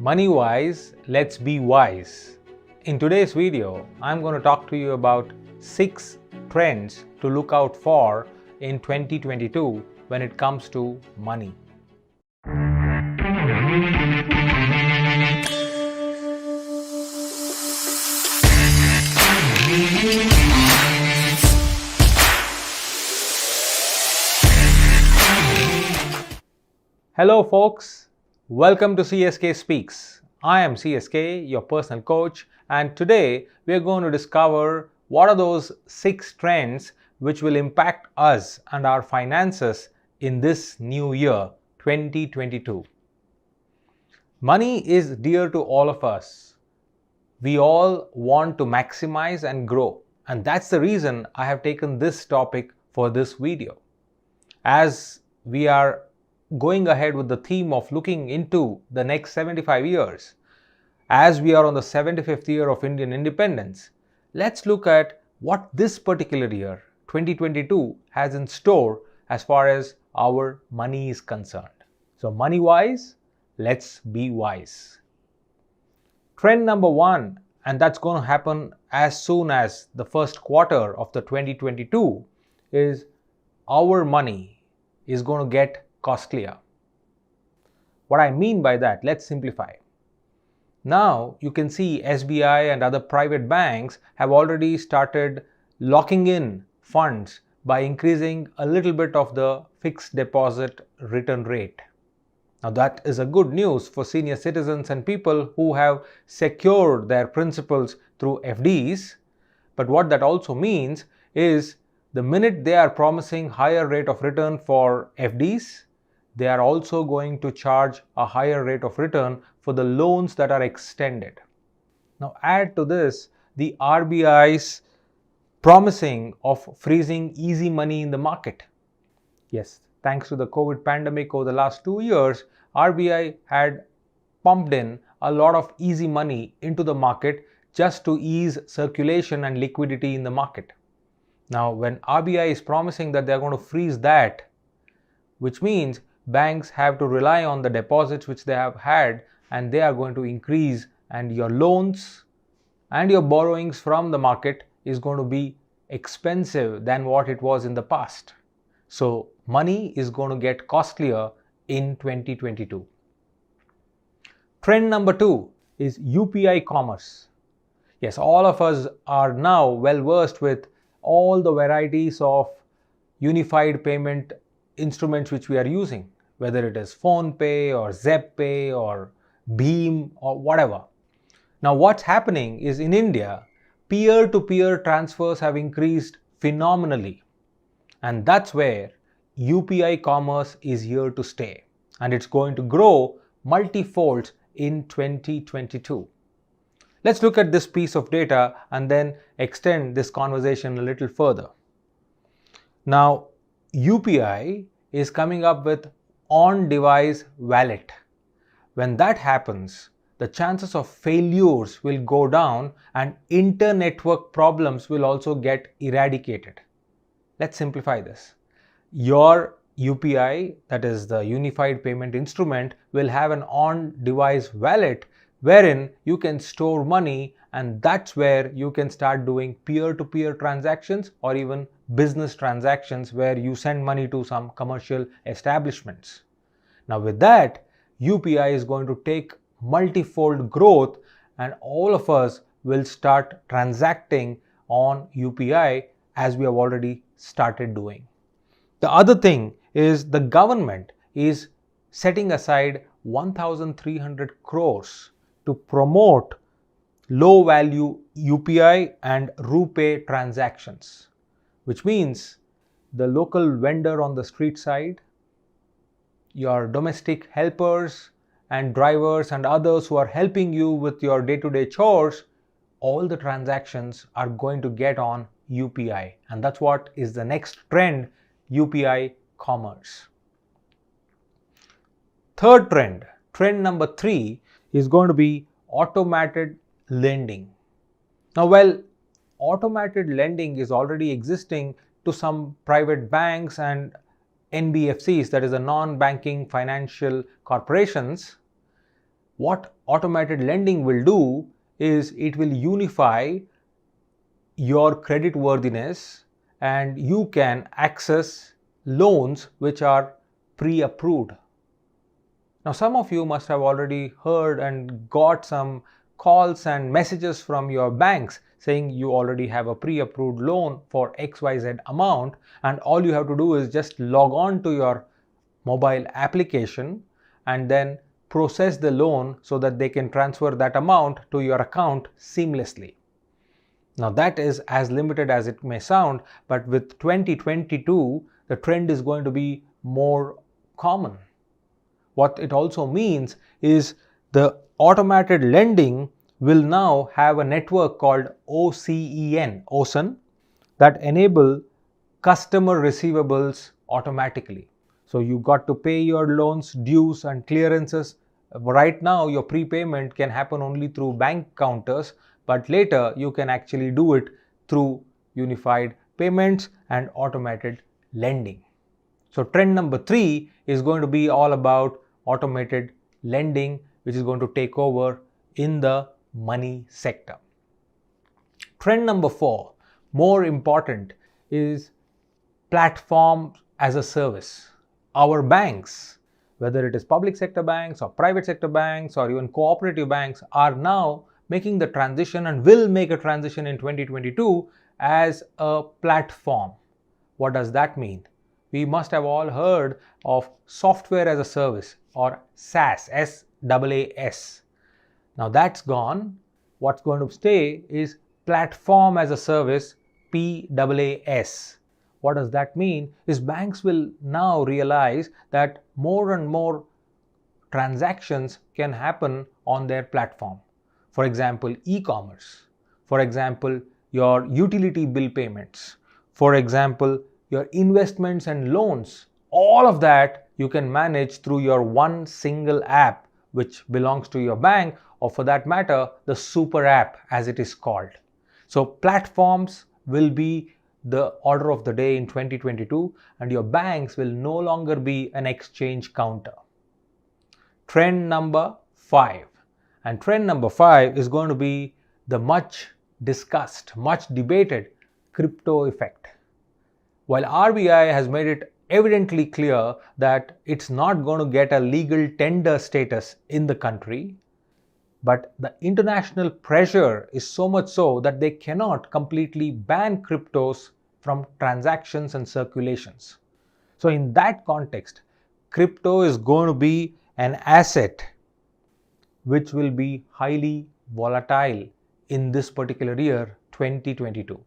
Money-wise, let's be wise. In today's video, I'm going to talk to you about 6 trends to look out for in 2022 when it comes to money. Hello folks, welcome to CSK Speaks. I am CSK, your personal coach, and today we are going to discover what are those 6 trends which will impact us and our finances in this new year, 2022. Money is dear to all of us. We all want to maximize and grow, and that's the reason I have taken this topic for this video. As we are going ahead with the theme of looking into the next 75 years, as we are on the 75th year of Indian independence, let's look at what this particular year, 2022, has in store as far as our money is concerned. So money-wise, let's be wise. Trend number 1, and that's going to happen as soon as the first quarter of the 2022, is our money is going to get costlier. What I mean by that, let's simplify. Now you can see SBI and other private banks have already started locking in funds by increasing a little bit of the fixed deposit return rate. Now that is a good news for senior citizens and people who have secured their principals through FDs. But what that also means is the minute they are promising higher rate of return for FDs, they are also going to charge a higher rate of return for the loans that are extended. Now add to this the RBI's promising of freezing easy money in the market. Yes, thanks to the COVID pandemic over the last 2 years, RBI had pumped in a lot of easy money into the market just to ease circulation and liquidity in the market. Now when RBI is promising that they are going to freeze that, which means banks have to rely on the deposits which they have had, and they are going to increase, and your loans and your borrowings from the market is going to be expensive than what it was in the past. So money is going to get costlier in 2022. Trend number 2 is UPI commerce. Yes, all of us are now well versed with all the varieties of unified payment instruments which we are using, whether it is PhonePe or ZepPay or Beam or whatever. Now what's happening is in India, peer-to-peer transfers have increased phenomenally, and that's where UPI commerce is here to stay, and it's going to grow multifold in 2022. Let's look at this piece of data and then extend this conversation a little further. Now UPI is coming up with on-device wallet. When that happens, the chances of failures will go down and inter-network problems will also get eradicated. Let's simplify this. Your UPI, that is the Unified Payment Instrument, will have an on-device wallet wherein you can store money, and that's where you can start doing peer-to-peer transactions or even business transactions where you send money to some commercial establishments. Now with that, UPI is going to take multifold growth, and all of us will start transacting on UPI as we have already started doing. The other thing is the government is setting aside 1,300 crores to promote low value UPI and RuPay transactions, which means the local vendor on the street side, your domestic helpers and drivers and others who are helping you with your day-to-day chores, all the transactions are going to get on UPI, and that's what is the next trend, UPI commerce. Third trend, trend number 3, is going to be automated lending. Now, well, automated lending is already existing to some private banks and NBFCs, that is the non-banking financial corporations. what automated lending will do is it will unify your credit worthiness and you can access loans which are pre-approved. Now, some of you must have already heard and got some calls and messages from your banks saying you already have a pre-approved loan for XYZ amount, and all you have to do is just log on to your mobile application and then process the loan so that they can transfer that amount to your account seamlessly. Now, that is as limited as it may sound, but with 2022, the trend is going to be more common. What it also means is the automated lending will now have a network called OCEN, that enable customer receivables automatically. So you got to pay your loans, dues and clearances. Right now your prepayment can happen only through bank counters, but later you can actually do it through unified payments and automated lending. So trend number 3 is going to be all about automated lending, which is going to take over in the money sector. Trend number 4, more important, is platform as a service. Our banks, whether it is public sector banks or private sector banks or even cooperative banks, are now making the transition and will make a transition in 2022 as a platform. What does that mean? We must have all heard of software as a service, or SaaS, SaaS. Now that's gone. What's going to stay is platform as a service, PaaS. What does that mean? Is banks will now realize that more and more transactions can happen on their platform. For example, e-commerce. For example, your utility bill payments. For example, your investments and loans. All of that you can manage through your one single app which belongs to your bank, or for that matter, the super app as it is called. So platforms will be the order of the day in 2022, and your banks will no longer be an exchange counter. Trend number 5. And trend number 5 is going to be the much discussed, much debated crypto effect. While RBI has made it evidently clear that it's not going to get a legal tender status in the country, but the international pressure is so much so that they cannot completely ban cryptos from transactions and circulations. So in that context, crypto is going to be an asset which will be highly volatile in this particular year, 2022.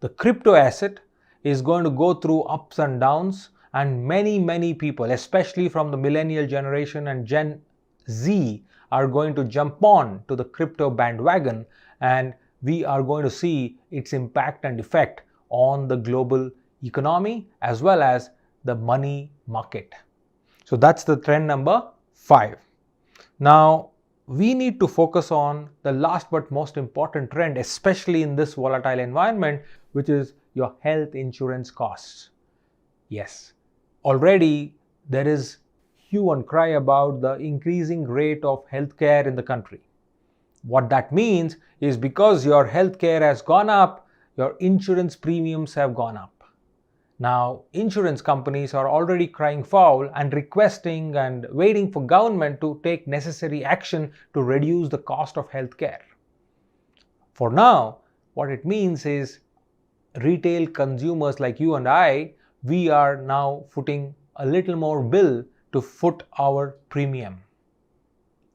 The crypto asset is going to go through ups and downs, and many people, especially from the millennial generation and Gen Z, are going to jump on to the crypto bandwagon, and we are going to see its impact and effect on the global economy as well as the money market. So that's the trend number 5. Now, we need to focus on the last but most important trend, especially in this volatile environment, which is your health insurance costs. Yes, already there is hue and cry about the increasing rate of healthcare in the country. What that means is because your healthcare has gone up, your insurance premiums have gone up. Now, insurance companies are already crying foul and requesting and waiting for government to take necessary action to reduce the cost of healthcare. For now, what it means is retail consumers like you and I, we are now footing a little more bill to foot our premium.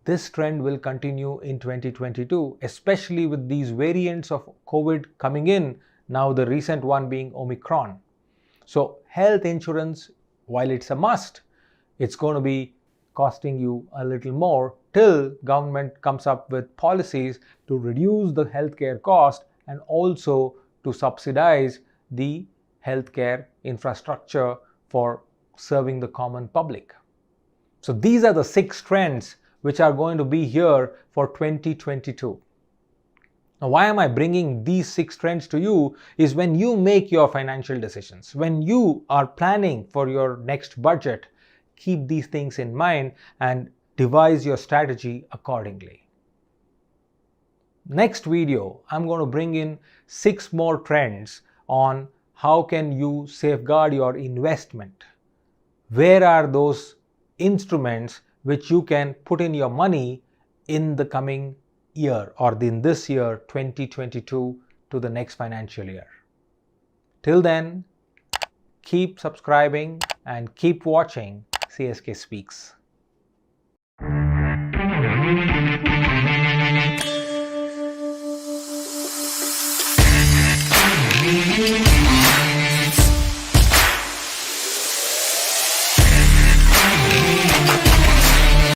This trend will continue in 2022, especially with these variants of COVID coming in, now the recent one being Omicron. So health insurance, while it's a must, it's going to be costing you a little more till government comes up with policies to reduce the healthcare cost and also to subsidize the healthcare infrastructure for serving the common public. So these are the 6 trends which are going to be here for 2022. Now, why am I bringing these 6 trends to you is when you make your financial decisions, when you are planning for your next budget, keep these things in mind and devise your strategy accordingly. Next video, I'm going to bring in 6 more trends on how can you safeguard your investment. Where are those instruments which you can put in your money in the coming year or in this year 2022 to the next financial year. Till then, keep subscribing and keep watching CSK Speaks.